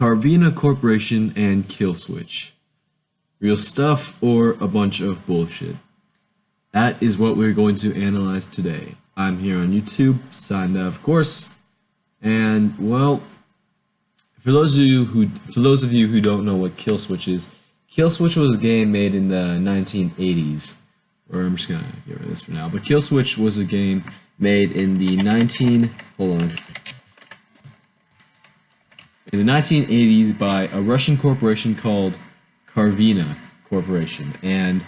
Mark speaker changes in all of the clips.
Speaker 1: Carvina Corporation and Killswitch. Real stuff or a bunch of bullshit? That is what we're going to analyze today. I'm here on YouTube, signed out of course, and well, for those of you who don't know what Killswitch is, Killswitch was a game made in the 1980s. Or I'm just gonna get rid of this for now. But Killswitch was a game made in the 1980s by a Russian corporation called Carvina Corporation, and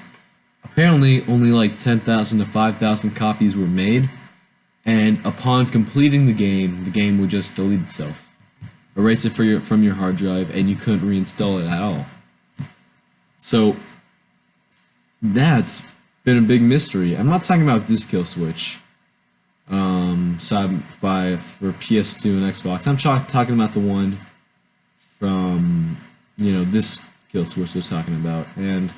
Speaker 1: apparently only like 10,000 to 5,000 copies were made, and upon completing the game would just delete itself, erase it from your hard drive, and you couldn't reinstall it at all. So that's been a big mystery. I'm not talking about this Killswitch for PS2 and Xbox. I'm talking about the one from, this Killswitch they're talking about. And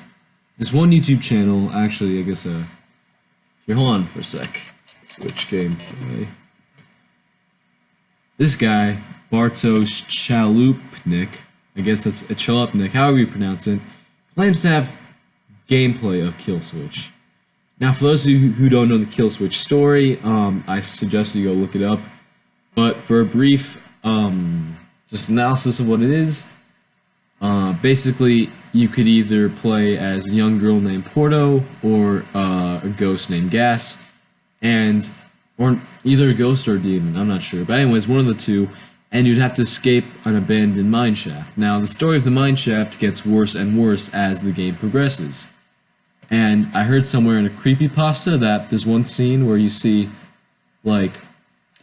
Speaker 1: this one YouTube channel, actually, I guess, here, hold on for a sec. Switch gameplay. This guy, Bartosz Chalupnik, I guess that's a Chalupnik, however you pronounce it, claims to have gameplay of Killswitch. Now, for those of you who don't know the Killswitch story, I suggest you go look it up. But for a brief just analysis of what it is, basically you could either play as a young girl named Porto or a ghost named Gas, or either a ghost or a demon, I'm not sure. But anyways, one of the two, and you'd have to escape an abandoned mineshaft. Now, the story of the mineshaft gets worse and worse as the game progresses. And I heard somewhere in a creepypasta that there's one scene where you see, like,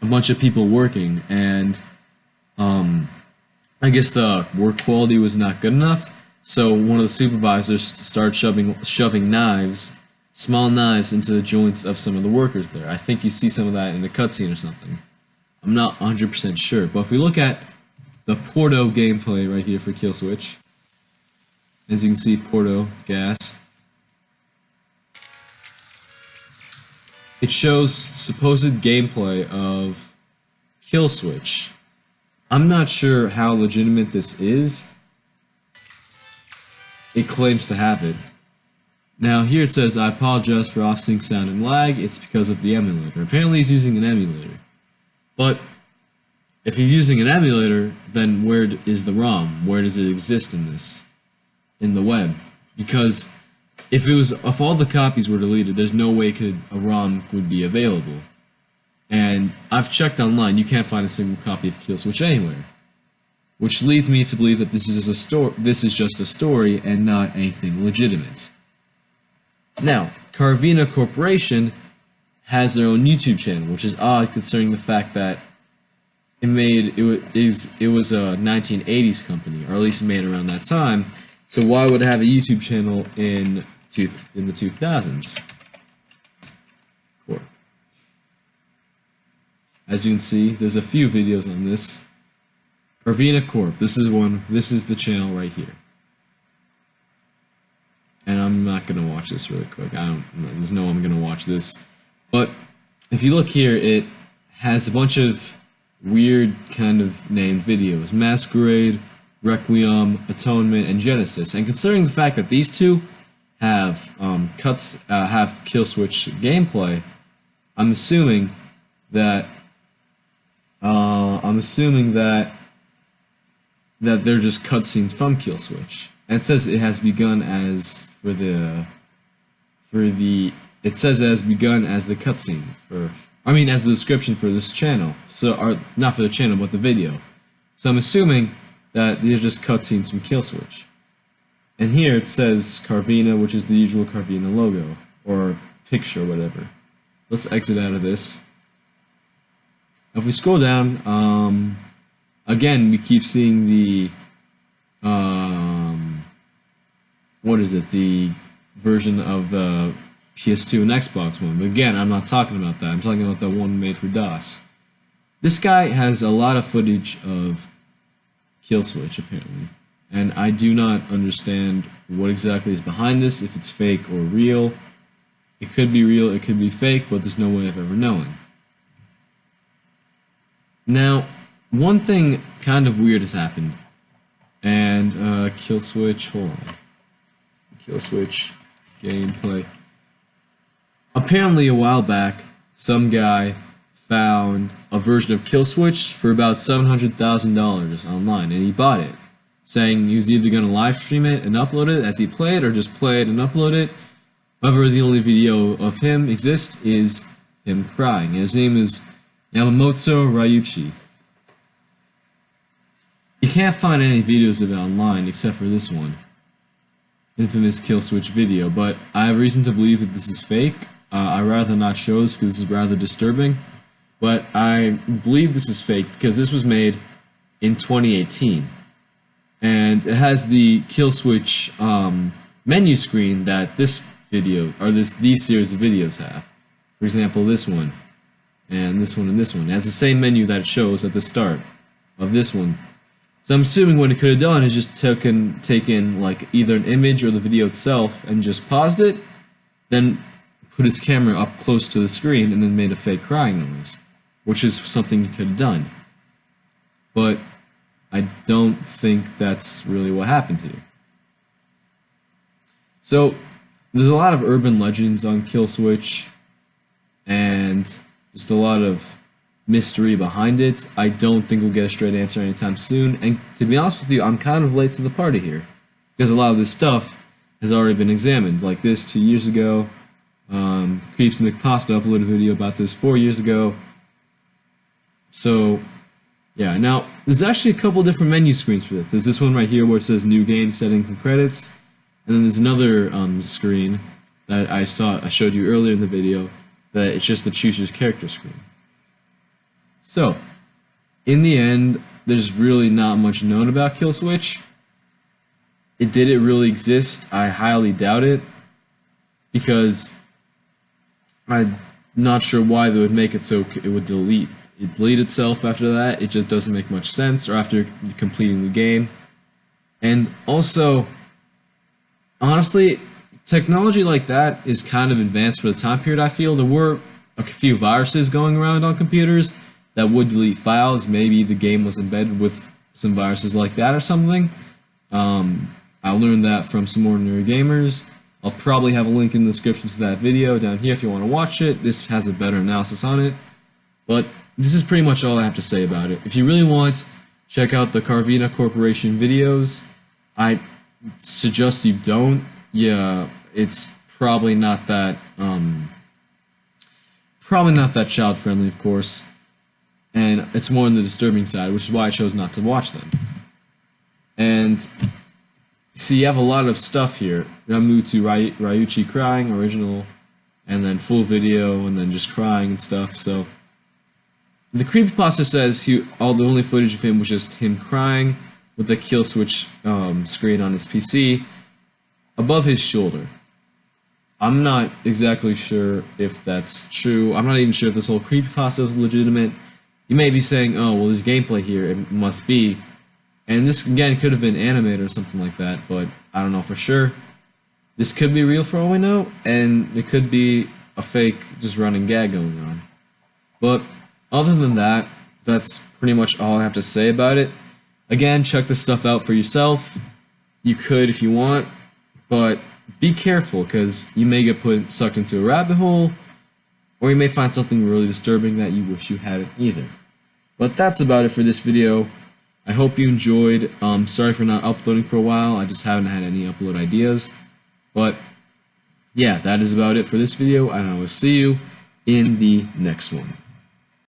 Speaker 1: a bunch of people working, and I guess the work quality was not good enough, so one of the supervisors started shoving knives, small knives, into the joints of some of the workers there. I think you see some of that in the cutscene or something. I'm not 100% sure, but if we look at the Porto gameplay right here for Killswitch, as you can see, Porto, Gas, it shows supposed gameplay of Killswitch. I'm not sure how legitimate this is. It claims to have it. Now here it says, I apologize for off-sync sound and lag, it's because of the emulator. Apparently he's using an emulator. But if he's using an emulator, then where is the ROM? Where does it exist in the web? Because if all the copies were deleted, there's no way a ROM would be available. And I've checked online, you can't find a single copy of Killswitch anywhere. Which leads me to believe that this is just a story and not anything legitimate. Now, Carvina Corporation has their own YouTube channel, which is odd considering the fact that it was a 1980s company, or at least made around that time. So why would it have a YouTube channel in the 2000s? Cool. As you can see, there's a few videos on this. Carvina Corp. This is the channel right here. And I'm not gonna watch this really quick. There's no way I'm gonna watch this. But if you look here, it has a bunch of weird kind of named videos: Masquerade, Requiem, Atonement, and Genesis. And considering the fact that these two have have Killswitch gameplay, I'm assuming that they're just cutscenes from Killswitch. And it says it has begun as it says it has begun as the cutscene as the description for this channel. So, or not for the channel, but the video. So I'm assuming that these are just cutscenes from Killswitch. And here it says Carvina, which is the usual Carvina logo, or picture, or whatever. Let's exit out of this. If we scroll down, again, we keep seeing the, the version of the PS2 and Xbox one. But again, I'm not talking about that. I'm talking about the one made for DOS. This guy has a lot of footage of Killswitch, apparently. And I do not understand what exactly is behind this, if it's fake or real. It could be real, it could be fake, but there's no way of ever knowing. Now, one thing kind of weird has happened. and kill switch. Hold on. Kill switch gameplay. Apparently, a while back, some guy found a version of Kill Switch for about $700,000 online, and he bought it, saying he was either going to live stream it and upload it as he played, or just play it and upload it. However, the only video of him exists is him crying. And his name is Yamamoto Ryuichi. You can't find any videos of it online except for this one, infamous Kill Switch video, but I have reason to believe that this is fake. I'd rather not show this because this is rather disturbing, but I believe this is fake because this was made in 2018, and it has the Kill Switch menu screen that this video, or these series of videos have. For example, this one, and this one, and this one. It has the same menu that it shows at the start of this one. So I'm assuming what he could have done is just taken like either an image or the video itself and just paused it, then put his camera up close to the screen and then made a fake crying noise, which is something he could have done. But I don't think that's really what happened here. So there's a lot of urban legends on Kill Switch and just a lot of mystery behind it. I don't think we'll get a straight answer anytime soon, and to be honest with you, I'm kind of late to the party here because a lot of this stuff has already been examined, like this 2 years ago. Creeps McPasta uploaded a video about this 4 years ago. So yeah, now there's actually a couple different menu screens for this. There's this one right here where it says new game settings and credits, and then there's another screen that I showed you earlier in the video that it's just the choose your character screen. So, in the end, there's really not much known about Kill Switch. Did it really exist? I highly doubt it, because I'm not sure why they would make it so it would delete itself after that. It just doesn't make much sense, or after completing the game. And also, honestly, technology like that is kind of advanced for the time period. I feel there were a few viruses going around on computers that would delete files. Maybe the game was embedded with some viruses like that or something. I learned that from some ordinary gamers. I'll probably have a link in the description to that video down here if you want to watch it. This has a better analysis on it. But this is pretty much all I have to say about it. If you really want, check out the Carvina Corporation videos. I suggest you don't. Yeah, it's probably not that child friendly, of course. And it's more on the disturbing side, which is why I chose not to watch them. And see, you have a lot of stuff here. Yamamoto Ryuichi crying, original, and then full video, and then just crying and stuff. So the creepypasta says the only footage of him was just him crying with the Kill Switch screen on his PC above his shoulder. I'm not exactly sure if that's true. I'm not even sure if this whole creepypasta is legitimate. You may be saying, oh, well, there's gameplay here, it must be. And this, again, could have been animated or something like that, but I don't know for sure. This could be real for all we know, and it could be a fake, just running gag going on. But other than that, that's pretty much all I have to say about it. Again, check this stuff out for yourself. You could if you want, but be careful, because you may get sucked into a rabbit hole, or you may find something really disturbing that you wish you hadn't either. But that's about it for this video. I hope you enjoyed. Sorry for not uploading for a while. I just haven't had any upload ideas. But yeah, that is about it for this video, and I will see you in the next one.